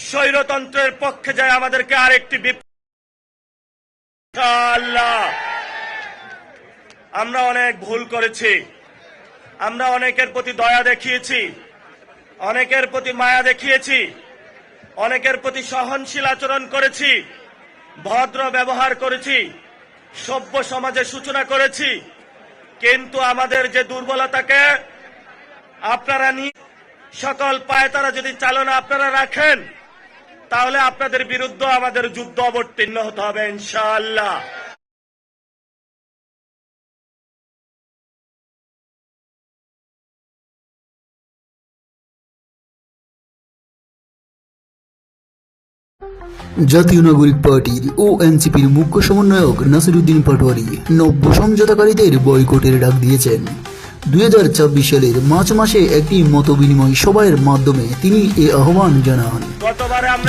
স্বৈরতন্ত্রের পক্ষে যায় আমাদেরকে আরেকটি আল্লাহ। আমরা অনেক ভুল করেছি, আমরা অনেকের প্রতি দয়া দেখিয়েছি, অনেকের প্রতি মায়া দেখিয়েছি, অনেকের প্রতি সহনশীল আচরণ করেছি, ভদ্র ব্যবহার করেছি, সভ্য সমাজের সূচনা করেছি। কিন্তু আমাদের যে দুর্বলতাকে আপনারা সকল পায়তারা যদি চালনা আপনারা রাখেন, তাহলে আপনাদের বিরুদ্ধে আমাদের যুদ্ধ অবতীর্ণ হতে হবে ইনশাআল্লাহ। জাতীয় নাগরিক পার্টির ও এনসিপির মুখ্য সমন্বয়ক নাসিরউদ্দিন পাটোয়ারি নব্য সমঝোতাকারীদের বয়কটের ডাক দিয়েছেন। 2024 সালের মার্চ মাসে একটি মতবিনিময় সভার মাধ্যমে তিনি এ আহ্বান জানান।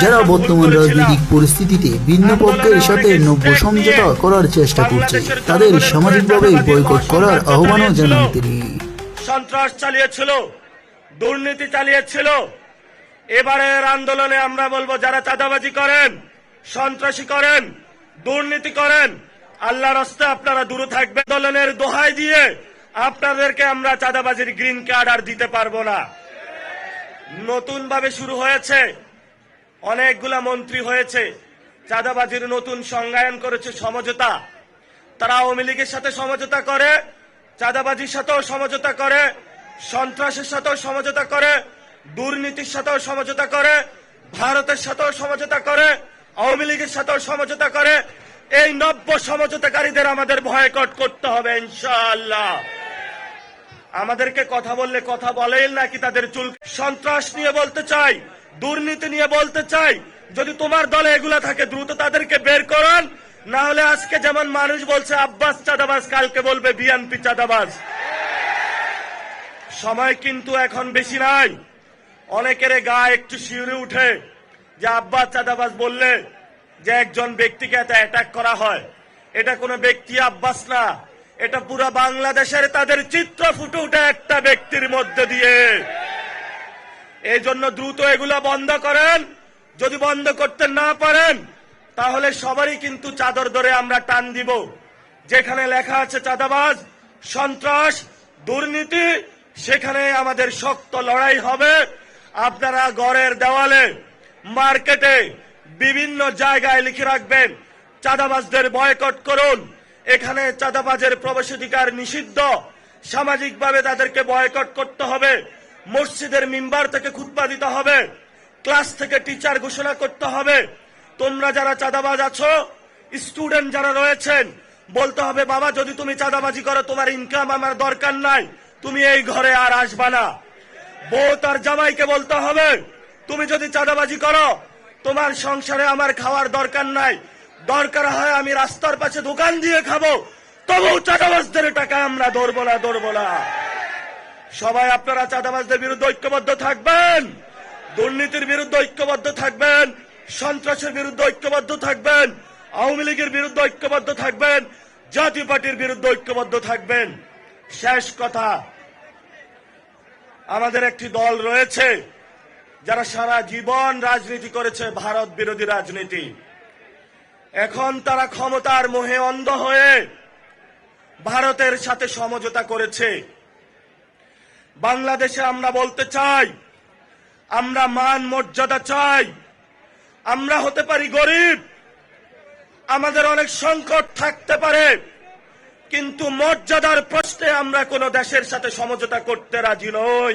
যারা বর্তমান রাজনৈতিক পরিস্থিতিতে ভিন্ন পক্ষের সাথে নব্য সমঝোতা করার চেষ্টা করছে, তাদের সামাজিকভাবে বয়কট করার আহ্বানও জানান তিনি। সন্ত্রাস চালিয়েছিল, দুর্নীতি চালিয়েছিল। এবারের আন্দোলনে আমরা বলবো, যারা চাঁদাবাজি করেন, সন্ত্রাসী করেন, দুর্নীতি করেন, আল্লাহর রাস্তায় আপনারা দূরে থাকবেন। আন্দোলনের দোহাই দিয়ে আপনাদেরকে আমরা চাঁদাবাজির গ্রিন কার্ড আর দিতে পারবো না। নতুন ভাবে শুরু হয়েছে, অনেকগুলা মন্ত্রী হয়েছে, চাঁদাবাজির নতুন সংজ্ঞায়ন করেছে সমঝোতা। তারা আওয়ামী লীগের সাথে সমঝোতা করে, চাঁদাবাজির সাথেও সমঝোতা করে, সন্ত্রাসের সাথেও সমঝোতা করে, দুর্নীতির সাথেও সমঝোতা করে, ভারতের সাথেও সমঝোতা করে, আওয়ামী লীগের সাথেও সমঝোতা করে। এই নব্য সমঝোতাকারীদের আমাদের বয়কট করতে হবে ইনশাআল্লাহ। আমাদেরকে কথা বললে কথা বলেন নাকি তাদের চুল? সন্ত্রাস নিয়ে বলতে চাই, দুর্নীতি নিয়ে বলতে চাই। যদি তোমার দলে এগুলা থাকে, দ্রুত তাদেরকে বের করুন। না হলে আজকে যেমন মানুষ বলছে আব্বাস চাঁদাবাজ, কালকে বলবে বিএনপি চাঁদাবাজ। সময় কিন্তু এখন বেশি নাই। অনেকের গা একটু শিউরে উঠে যে আব্বাস চাঁদাবাজ বললে যে একজন ব্যক্তিকে এত অ্যাটাক করা হয়। এটা কোনো ব্যক্তি আব্বাস না, এটা পুরো বাংলাদেশের তাদের চিত্র ফুটে উঠে একটা ব্যক্তির মধ্যে দিয়ে। এই জন্য দ্রুত এগুলা বন্ধ করেন। যদি বন্ধ করতে না পারেন, তাহলে সবারই কিন্তু চাদর ধরে আমরা টান দিব। যেখানে লেখা আছে চাঁদাবাজ, সন্ত্রাস, দুর্নীতি, সেখানে আমাদের শক্ত লড়াই হবে। আপনারা ঘরের দেওয়ালে, মার্কেটে, বিভিন্ন জায়গায় লিখে রাখবেন, চাঁদাবাজদের বয়কট করুন। এখানে চাঁদাবাজের প্রবেশাধিকার নিষিদ্ধ। সামাজিকভাবে তাদেরকে বয়কট করতে হবে। মসজিদের মিম্বার থেকে খুতবা দিতে হবে, ক্লাস থেকে টিচার ঘোষণা করতে হবে। তোমরা যারা চাঁদাবাজ আছো, স্টুডেন্ট যারা রয়েছেন, বলতে হবে বাবা, যদি তুমি চাঁদাবাজি করো, তোমার ইনকাম আমার দরকার নাই, তুমি এই ঘরে আর আসবা না। বউ তার জামাইকে বলতে হবে, তুমি যদি চাঁদাবাজি করো, তোমার সংসারে আমার খাওয়ার দরকার নাই, দরকার হয় আমি রাস্তার পাশে দোকান দিয়ে খাবো, তবুও চাঁদাবাজদের টাকা আমরা ধরবো না। সবাই আপনারা চাঁদাবাজদের বিরুদ্ধে ঐক্যবদ্ধ থাকবেন, দুর্নীতির বিরুদ্ধে ঐক্যবদ্ধ থাকবেন, সন্ত্রাসের বিরুদ্ধে ঐক্যবদ্ধ থাকবেন, আওয়ামী লীগের বিরুদ্ধে ঐক্যবদ্ধ থাকবেন, জাতীয় পার্টির বিরুদ্ধে ঐক্যবদ্ধ থাকবেন। শেষ কথা, আমাদের একটি দল রয়েছে যারা সারা জীবন রাজনীতি করেছে, ভারত বিরোধী রাজনীতি। এখন তারা ক্ষমতার মোহে অন্ধ হয়ে ভারতের সাথে সমঝোতা করেছে। বাংলাদেশে আমরা বলতে চাই, আমরা মান মর্যাদা চাই। আমরা হতে পারি গরিব, আমাদের অনেক সংকট থাকতে পারে, কিন্তু মর্যাদার প্রশ্নে আমরা কোন দেশের সাথে সমঝোতা করতে রাজি নই।